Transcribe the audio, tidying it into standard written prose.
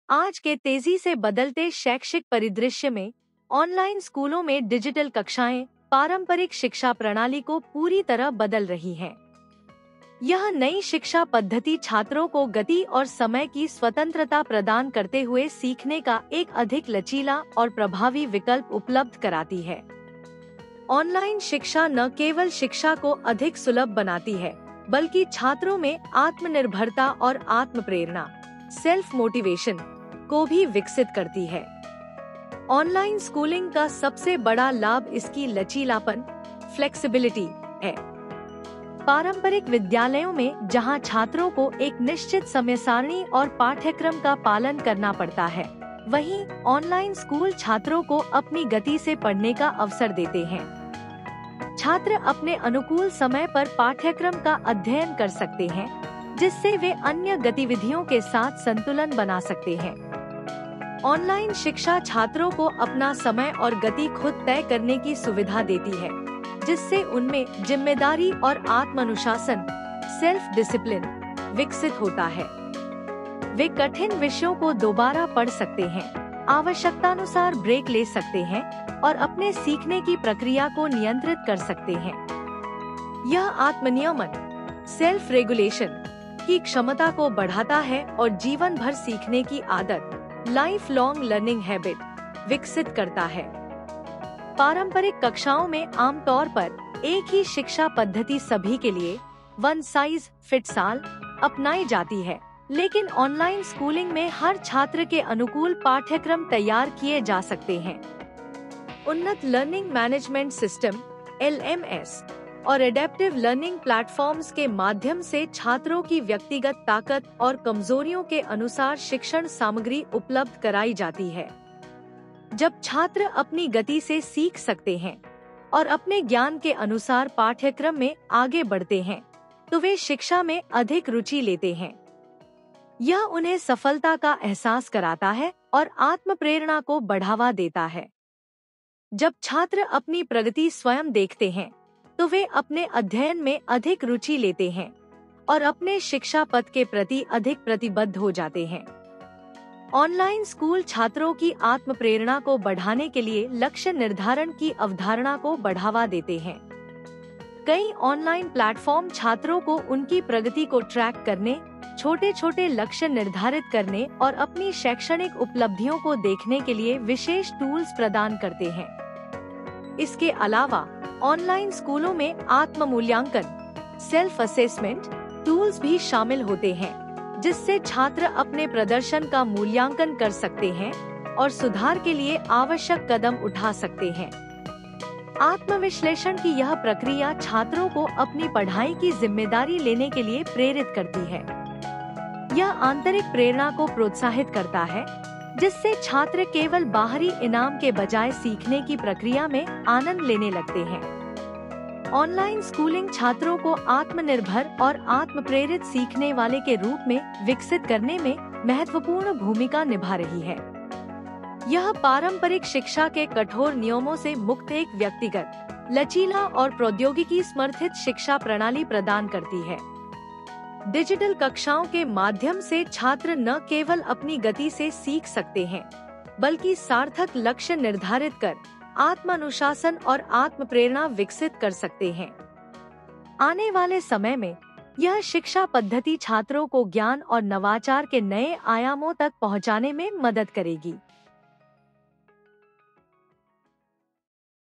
आज के तेजी से बदलते शैक्षिक परिदृश्य में ऑनलाइन स्कूलों में डिजिटल कक्षाएं पारंपरिक शिक्षा प्रणाली को पूरी तरह बदल रही हैं। यह नई शिक्षा पद्धति छात्रों को गति और समय की स्वतंत्रता प्रदान करते हुए सीखने का एक अधिक लचीला और प्रभावी विकल्प उपलब्ध कराती है। ऑनलाइन शिक्षा न केवल शिक्षा को अधिक सुलभ बनाती है, बल्कि छात्रों में आत्मनिर्भरता और आत्म प्रेरणा सेल्फ मोटिवेशन को भी विकसित करती है। ऑनलाइन स्कूलिंग का सबसे बड़ा लाभ इसकी लचीलापन फ्लेक्सिबिलिटी है। पारंपरिक विद्यालयों में जहां छात्रों को एक निश्चित समय सारणी और पाठ्यक्रम का पालन करना पड़ता है, वहीं ऑनलाइन स्कूल छात्रों को अपनी गति से पढ़ने का अवसर देते हैं। छात्र अपने अनुकूल समय पर पाठ्यक्रम का अध्ययन कर सकते हैं, जिससे वे अन्य गतिविधियों के साथ संतुलन बना सकते हैं। ऑनलाइन शिक्षा छात्रों को अपना समय और गति खुद तय करने की सुविधा देती है, जिससे उनमें जिम्मेदारी और आत्मानुशासन सेल्फ डिसिप्लिन विकसित होता है। वे कठिन विषयों को दोबारा पढ़ सकते हैं, आवश्यकतानुसार ब्रेक ले सकते हैं और अपने सीखने की प्रक्रिया को नियंत्रित कर सकते हैं। यह आत्मनियमन सेल्फ रेगुलेशन की क्षमता को बढ़ाता है और जीवन भर सीखने की आदत लाइफ लॉन्ग लर्निंग हैबिट विकसित करता है। पारंपरिक कक्षाओं में आमतौर पर एक ही शिक्षा पद्धति सभी के लिए वन साइज फिट्स ऑल अपनाई जाती है, लेकिन ऑनलाइन स्कूलिंग में हर छात्र के अनुकूल पाठ्यक्रम तैयार किए जा सकते हैं। उन्नत लर्निंग मैनेजमेंट सिस्टम (LMS) और एडेप्टिव लर्निंग प्लेटफॉर्म्स के माध्यम से छात्रों की व्यक्तिगत ताकत और कमजोरियों के अनुसार शिक्षण सामग्री उपलब्ध कराई जाती है। जब छात्र अपनी गति से सीख सकते हैं और अपने ज्ञान के अनुसार पाठ्यक्रम में आगे बढ़ते हैं, तो वे शिक्षा में अधिक रुचि लेते हैं। यह उन्हें सफलता का एहसास कराता है और आत्म प्रेरणा को बढ़ावा देता है। जब छात्र अपनी प्रगति स्वयं देखते हैं, तो वे अपने अध्ययन में अधिक रुचि लेते हैं और अपने शिक्षा पथ के प्रति अधिक प्रतिबद्ध हो जाते हैं। ऑनलाइन स्कूल छात्रों की आत्म प्रेरणा को बढ़ाने के लिए लक्ष्य निर्धारण की अवधारणा को बढ़ावा देते हैं। कई ऑनलाइन प्लेटफॉर्म छात्रों को उनकी प्रगति को ट्रैक करने, छोटे छोटे लक्ष्य निर्धारित करने और अपनी शैक्षणिक उपलब्धियों को देखने के लिए विशेष टूल्स प्रदान करते हैं। इसके अलावा ऑनलाइन स्कूलों में आत्म मूल्यांकन सेल्फ असेसमेंट टूल्स भी शामिल होते हैं, जिससे छात्र अपने प्रदर्शन का मूल्यांकन कर सकते हैं और सुधार के लिए आवश्यक कदम उठा सकते हैं। आत्मविश्लेषण की यह प्रक्रिया छात्रों को अपनी पढ़ाई की जिम्मेदारी लेने के लिए प्रेरित करती है। यह आंतरिक प्रेरणा को प्रोत्साहित करता है, जिससे छात्र केवल बाहरी इनाम के बजाय सीखने की प्रक्रिया में आनंद लेने लगते हैं। ऑनलाइन स्कूलिंग छात्रों को आत्मनिर्भर और आत्म प्रेरित सीखने वाले के रूप में विकसित करने में महत्वपूर्ण भूमिका निभा रही है। यह पारंपरिक शिक्षा के कठोर नियमों से मुक्त एक व्यक्तिगत, लचीला और प्रौद्योगिकी समर्थित शिक्षा प्रणाली प्रदान करती है। डिजिटल कक्षाओं के माध्यम से छात्र न केवल अपनी गति से सीख सकते हैं, बल्कि सार्थक लक्ष्य निर्धारित कर आत्मानुशासन और आत्म प्रेरणा विकसित कर सकते हैं। आने वाले समय में यह शिक्षा पद्धति छात्रों को ज्ञान और नवाचार के नए आयामों तक पहुंचाने में मदद करेगी।